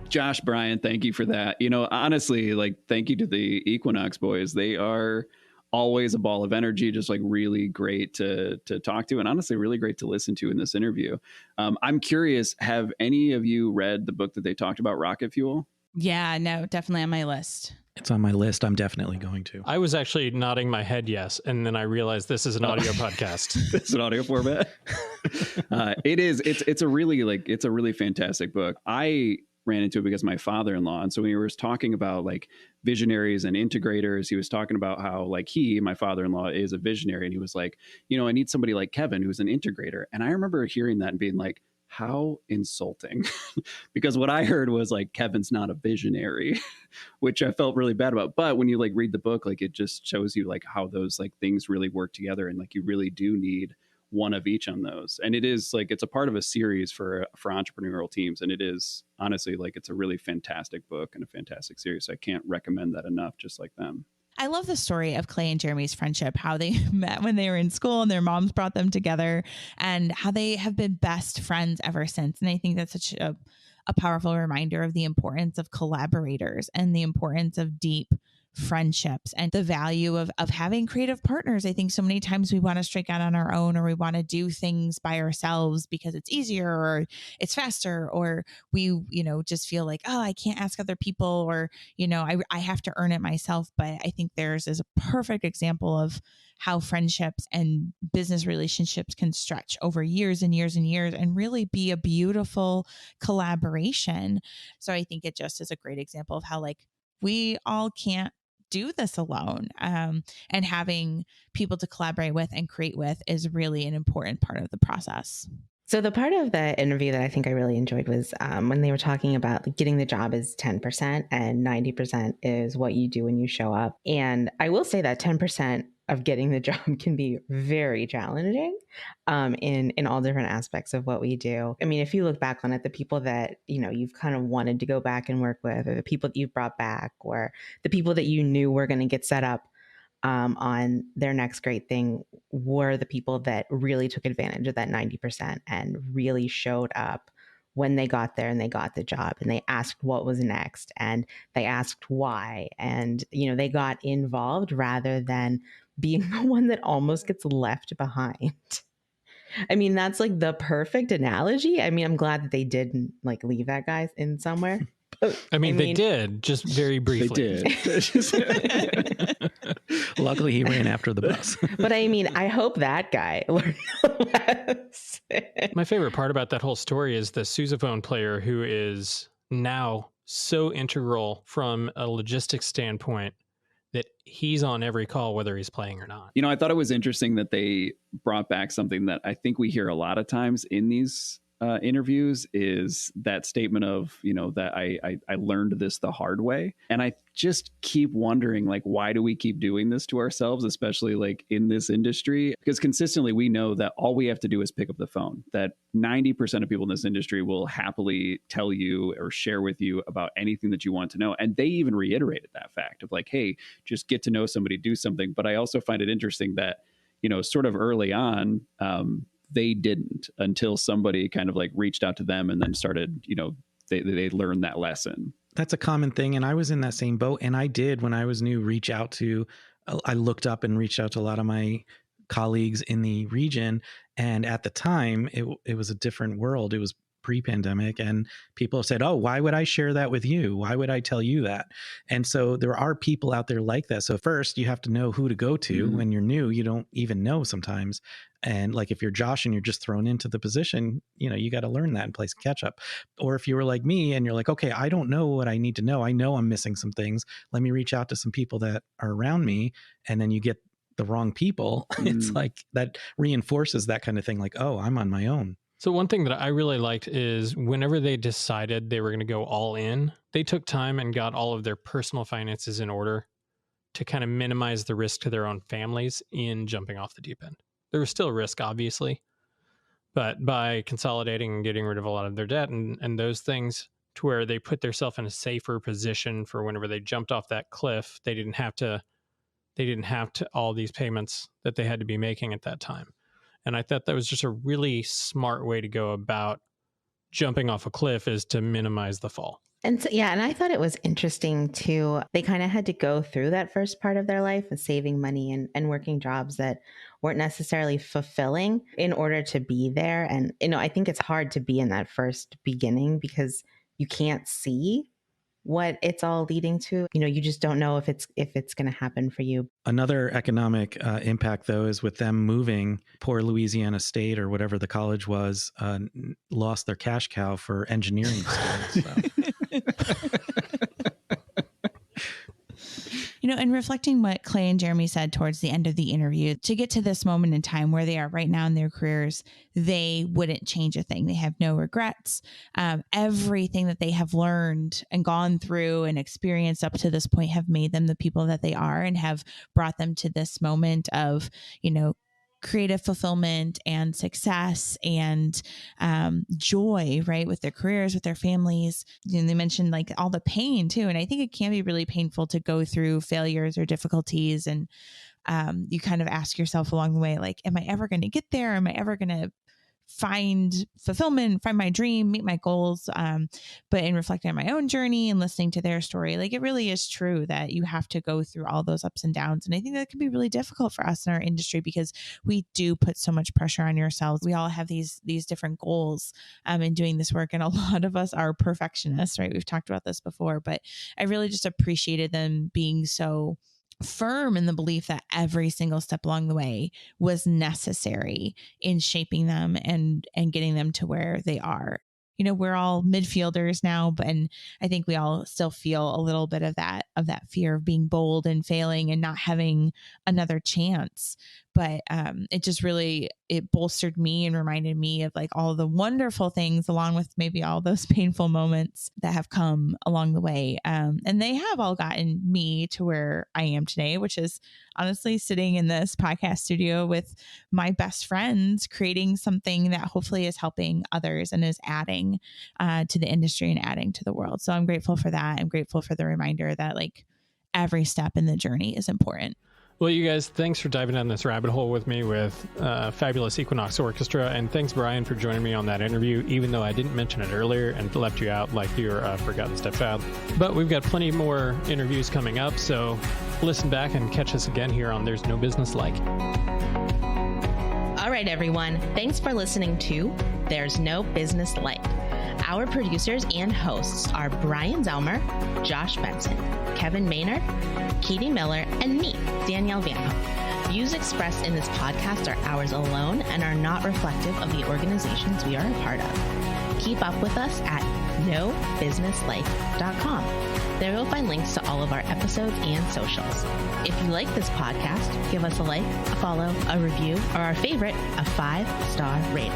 E: Josh, Bryan, thank you for that. Honestly, thank you to the Equinox boys. They are always a ball of energy, just really great to talk to, and honestly, really great to listen to in this interview. I'm curious, have any of you read the book that they talked about, Rocket Fuel?
A: Yeah, no, definitely on my list.
D: It's on my list. I'm definitely going to.
C: I was actually nodding my head yes, and then I realized this is an audio podcast.
E: It's an audio format. It is. It's a really fantastic book. I ran into it because of my father-in-law. And so when he was talking about like visionaries and integrators, he was talking about how like my father-in-law is a visionary. And he was like, I need somebody like Kevin who's an integrator. And I remember hearing that and being like, how insulting. Because what I heard was like, Kevin's not a visionary, which I felt really bad about. But when you like read the book, like it just shows you like how those like things really work together. And like, you really do need one of each on those. And it is like, it's a part of a series for entrepreneurial teams. And it is honestly like, it's a really fantastic book and a fantastic series. So I can't recommend that enough, just like them.
A: I love the story of Clay and Jeremy's friendship, how they met when they were in school and their moms brought them together, and how they have been best friends ever since. And I think that's such a powerful reminder of the importance of collaborators and the importance of deep friendships and the value of having creative partners. I think so many times we want to strike out on our own, or we want to do things by ourselves because it's easier or it's faster, or we, just feel like, oh, I can't ask other people, or, I have to earn it myself. But I think theirs is a perfect example of how friendships and business relationships can stretch over years and years and years and really be a beautiful collaboration. So I think it just is a great example of how like we all can't do this alone. And having people to collaborate with and create with is really an important part of the process.
B: So the part of the interview that I think I really enjoyed was when they were talking about getting the job is 10% and 90% is what you do when you show up. And I will say that 10% of getting the job can be very challenging in all different aspects of what we do. I mean, if you look back on it, the people that, you've kind of wanted to go back and work with, or the people that you've brought back, or the people that you knew were going to get set up on their next great thing, were the people that really took advantage of that 90% and really showed up when they got there and they got the job, and they asked what was next, and they asked why, and they got involved rather than being the one that almost gets left behind. I mean, that's like the perfect analogy. I mean, I'm glad that they didn't like leave that guy in somewhere.
C: I mean, they did, just very briefly.
E: They did.
D: Luckily, he ran after the bus.
B: But I mean, I hope that guy learned a lesson.
C: My favorite part about that whole story is the sousaphone player, who is now so integral from a logistics standpoint that he's on every call, whether he's playing or not.
E: I thought it was interesting that they brought back something that I think we hear a lot of times in these interviews, is that statement of, that I learned this the hard way. And I just keep wondering, like, why do we keep doing this to ourselves, especially like in this industry? Because consistently we know that all we have to do is pick up the phone, that 90% of people in this industry will happily tell you or share with you about anything that you want to know. And they even reiterated that fact of like, hey, just get to know somebody, do something. But I also find it interesting that, sort of early on, they didn't, until somebody kind of like reached out to them and then started, they learned that lesson.
D: That's a common thing. And I was in that same boat. And I did, when I was new, I looked up and reached out to a lot of my colleagues in the region. And at the time, it was a different world. It was pre-pandemic, and people said, oh, why would I share that with you? Why would I tell you that? And so there are people out there like that. So first you have to know who to go to. When you're new, you don't even know sometimes. And like, if you're Josh and you're just thrown into the position, you got to learn that and play some catch up. Or if you were like me and you're like, okay, I don't know what I need to know. I know I'm missing some things. Let me reach out to some people that are around me. And then you get the wrong people. It's like that reinforces that kind of thing. Like, oh, I'm on my own.
C: So one thing that I really liked is whenever they decided they were going to go all in, they took time and got all of their personal finances in order to kind of minimize the risk to their own families in jumping off the deep end. There was still risk, obviously, but by consolidating and getting rid of a lot of their debt and those things, to where they put themselves in a safer position for whenever they jumped off that cliff, they didn't have to all these payments that they had to be making at that time. And I thought that was just a really smart way to go about jumping off a cliff, is to minimize the fall.
B: And so, and I thought it was interesting too. They kind of had to go through that first part of their life of saving money and working jobs that weren't necessarily fulfilling in order to be there. And, I think it's hard to be in that first beginning because you can't see what it's all leading to. You just don't know if it's going to happen for you.
D: Another economic impact, though, is with them moving, poor Louisiana State or whatever the college was, lost their cash cow for engineering schools. So.
A: And reflecting what Clay and Jeremy said towards the end of the interview, to get to this moment in time where they are right now in their careers, they wouldn't change a thing. They have no regrets. Everything that they have learned and gone through and experienced up to this point have made them the people that they are and have brought them to this moment of, creative fulfillment and success and joy, right, with their careers, with their families. They mentioned like all the pain too. And I think it can be really painful to go through failures or difficulties. And you kind of ask yourself along the way, like, am I ever going to get there? Am I ever going to find fulfillment, find my dream, meet my goals? But in reflecting on my own journey and listening to their story, like, it really is true that you have to go through all those ups and downs. And I think that can be really difficult for us in our industry because we do put so much pressure on yourselves. We all have these different goals in doing this work. And a lot of us are perfectionists, right? We've talked about this before, but I really just appreciated them being so firm in the belief that every single step along the way was necessary in shaping them and getting them to where they are. We're all midfielders now, and I think we all still feel a little bit of that fear of being bold and failing and not having another chance. But it just really, it bolstered me and reminded me of like all the wonderful things along with maybe all those painful moments that have come along the way. And they have all gotten me to where I am today, which is honestly sitting in this podcast studio with my best friends, creating something that hopefully is helping others and is adding to the industry and adding to the world. So I'm grateful for that. I'm grateful for the reminder that like every step in the journey is important.
C: Well, you guys, thanks for diving down this rabbit hole with me with fabulous Equinox Orchestra. And thanks, Bryan, for joining me on that interview, even though I didn't mention it earlier and left you out like you're a forgotten stepchild. But we've got plenty more interviews coming up, so listen back and catch us again here on There's No Business Like.
B: All right, everyone. Thanks for listening to There's No Business Like. Our producers and hosts are Bryan Zelmer, Josh Benson, Kevin Maynard, Katie Miller, and me, Danielle Van Hook. Views expressed in this podcast are ours alone and are not reflective of the organizations we are a part of. Keep up with us at nobusinesslike.com. There you'll find links to all of our episodes and socials. If you like this podcast, give us a like, a follow, a review, or our favorite, a 5-star rating.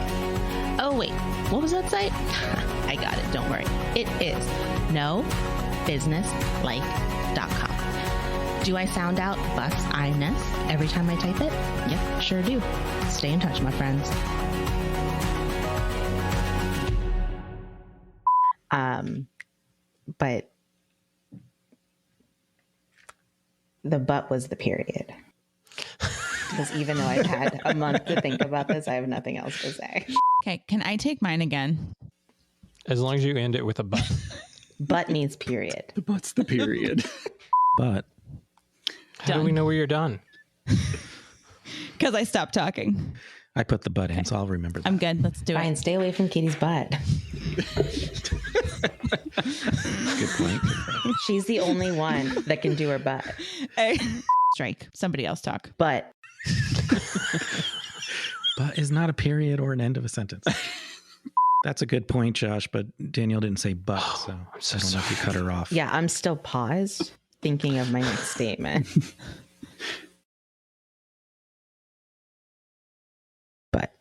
B: Oh, wait, what was that site? I got it, don't worry. It is nobusinesslike.com. Do I sound out bus-I-ness every time I type it? Yep, sure do. Stay in touch, my friends. But the but was the period. Because even though I've had a month to think about this, I have nothing else to say.
A: Okay, can I take mine again?
C: As long as you end it with a but.
B: But means period.
E: The but's the period.
D: But
C: how do we know where you're done?
A: Because I stopped talking.
D: I put the butt in, so I'll remember that.
A: I'm good. Let's do
B: Bryan,
A: it.
B: stay away from Katie's butt.
D: Good point.
B: She's the only one that can do her butt.
A: Hey. Strike. Somebody else talk.
B: But
D: But is not a period or an end of a sentence. That's a good point, Josh, but Danielle didn't say but, so
C: I'm so
D: I don't know if you cut her off.
B: yeah, I'm still paused thinking of my next statement. But